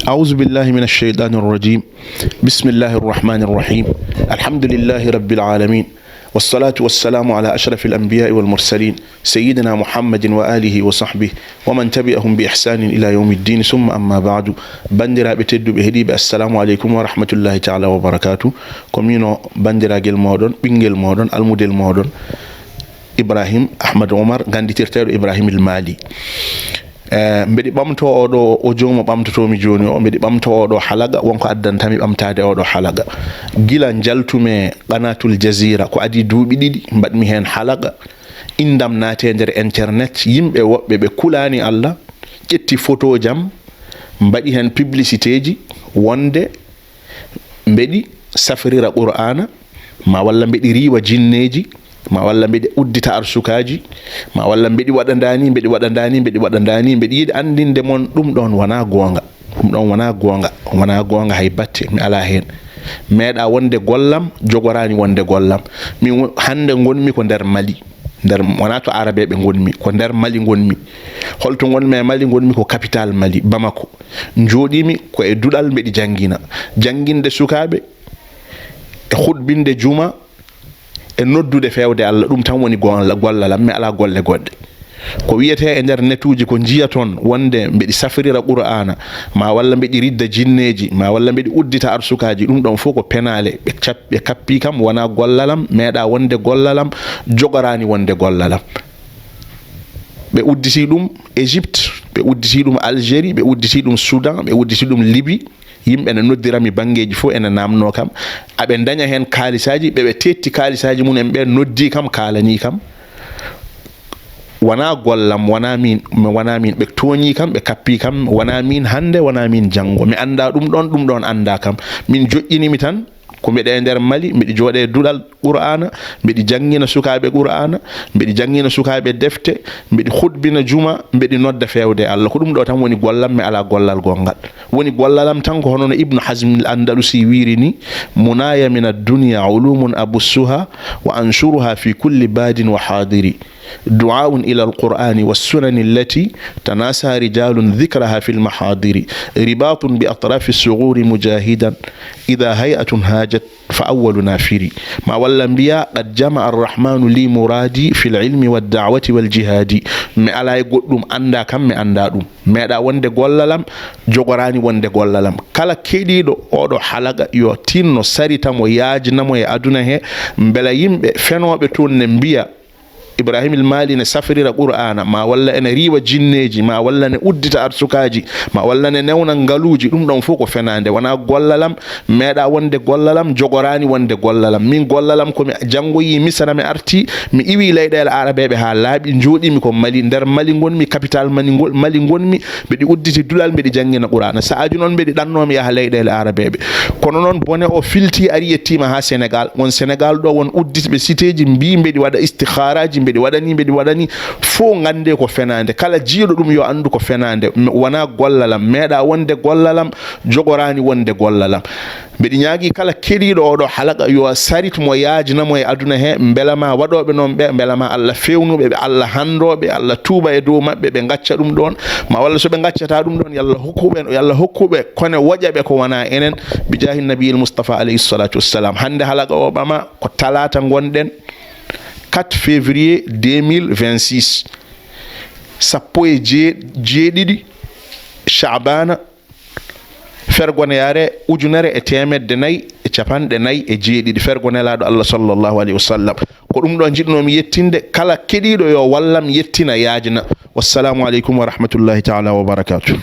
أعوذ بالله من الشيطان الرجيم. بسم الله الرحمن الرحيم. الحمد لله رب العالمين، والصلاة والسلام على أشرف الأنبياء والمرسلين سيدنا محمد وآله وصحبه ومن تبعهم بإحسان إلى يوم الدين، ثم أما بعد. بندرا بتدو بهدي السلام عليكم ورحمة الله تعالى وبركاته. كمينو بندرا جل مودون بنجل مودون الموديل مودون إبراهيم أحمد عمر غاندي ترتيرو إبراهيم المالي. mbeɗi ɓamto oɗo o jomo ɓamtotomi joni o mbeɗi ɓamto oɗo halaga wonko addantami ɓamtade oɗo halaga gila jaltume qanatul jazira ko adi duuɓi ɗiɗi mbaɗmi hen halaga indam naate nder internet yimɓe woɓɓe ɓe kulani Allah ƴetti photo jam mbaɗi hen publicité ji wonde mbeɗi safrira qur'ana ma walla mbeɗi riwa jinneji ma walla mbeɗi uddita arsukaji ma walla mbeɗi waɗandani mbeɗi yiɗi andinde mon ɗum ɗon wona gonga hay batte mi ala hen meeɗa wonde gollam jogorani wonde gollam min hande gonmi ko nder Mali nder wona to arabe ɓe gonmi ko nder Mali gonmi holto gonmi e Mali gonmi ko capital Mali Bamako joɗimi ko e duɗal mbeɗi janginde sukaɓe e hutbinde juma e noddude fewde Allah ɗum tan woni gollalam mi ala golle goɗɗe ko wiyete e nder netuji ko jiya toon wonde mbeɗi safrira qur'ana ma walla mbeɗi ridda jinneji ma walla mbeɗi uddita arsukaji ɗum ɗon fof ko penale ɓe kappi kam wona gollalam meeɗa wonde gollalam jogorani wonde gollalam ɓe udditi ɗum Égypte ɓe udditi ɗum Algérie ɓe udditi ɗum Soudan ɓe udditi ɗum Libye yimɓe ne noddirami bangeji fof ene namno kam aɓe daña hen kaalisaji ɓeɓe tetti kaalisaji mum en ɓe noddi kam kalani kam wona gollam wona min ɓe toñi kam ɓe kappi kam wona min hande wona min janggo mi anda ɗum ɗon anda kam min joƴƴinimi tan ko mbeɗe e nder Mali mbeɗi jooɗe duɗal qur'ana mbeɗi jangina sukaɓe qur'ana mbeɗi jangina sukaɓe defte mbeɗi hutbina juma mbeɗi nodda fewde Allah ko ɗum ɗo tan woni gollam mi ala gollal gongal woni gollalam tan ko hono no Ibnu Hazm al-Andalusi wiri ni munaya min ad-dunya ulumun abussuha wa anshuruha fi kulli badin wa hadiri دعاء إلى القرآن والسنن التي تناسى رجال ذكرها في المحاضر رباط بأطراف الصغور مجاهدا إذا هيئة هاجت فأول نافري ما والأنبياء قد جمع الرحمن لي مرادي في العلم والدعوة والجهاد ما على يقولون أندا كم ما أندادم ما دا وند قوللم جغراني وند قوللم كلا كيدي دو أودو حلقة يوتين سريتم وياجنم ويأدونه بلا يمب فنوا بتون نبيا إبراهيم المالي نسافر القرآن ما ولا نريوا جنيجي ما ولا نؤدت أرسكاجي ما ولا ننونا نغلوجي دون فوق فناند وانا قوللم ميدا وند قوللم جغراني وند قوللم من قوللم كم جانغوي مسنا مي أرتي مي إيوي لايدا العربية بها لاب نجودي مي كم مالي ندر مالي نغون مي كابيتال مالي نغون مي بدي أدت دولال بدي جانغينا قرآن ساجنون بدي دانوم يا لايدا العربية كونون بوني أو فيلتي أريتي ما ها سنغال وان سنغال دو وان أدت بسيتيجي مبي بدي ودا استخاراجي mbeɗi waɗani fo ngande ko fenande kala jiiɗo ɗum yo andu ko fenande wona gollalam meeɗa wonde gollalam jogorani wonde gollalam mbeɗi ñaagui kala keɗiɗo oɗo halaka yo sarit mo yaajinamo e aduna he belama waɗoɓe noon ɓe belama Allah fewnuɓe ɓe Allah handoɓe Allah tuuba e dow mabɓe ɓe gacca ɗum ɗon ma walla so ɓe gaccata ɗum ɗon yalla hokkuɓe kone woƴaɓe ko wona enen bi jahi nabiyil Mustafa alayhi salatu wassalam hande halaka o ɓama ko talata gonɗen 4 février 2026 sappo e jeeɗiɗi Sha'bana fergoneyare ujunere e temedde nayyi e capanɗe nayyi e jeeɗiɗi fergonelaɗo Allah sallallahu alayhi wa sallam ko ɗum ɗo jiɗnomi yettinde kala keɗiɗo yo wallam yettina yaajina wassalamu aleykum wa rahmatullahi taala wa barakatuh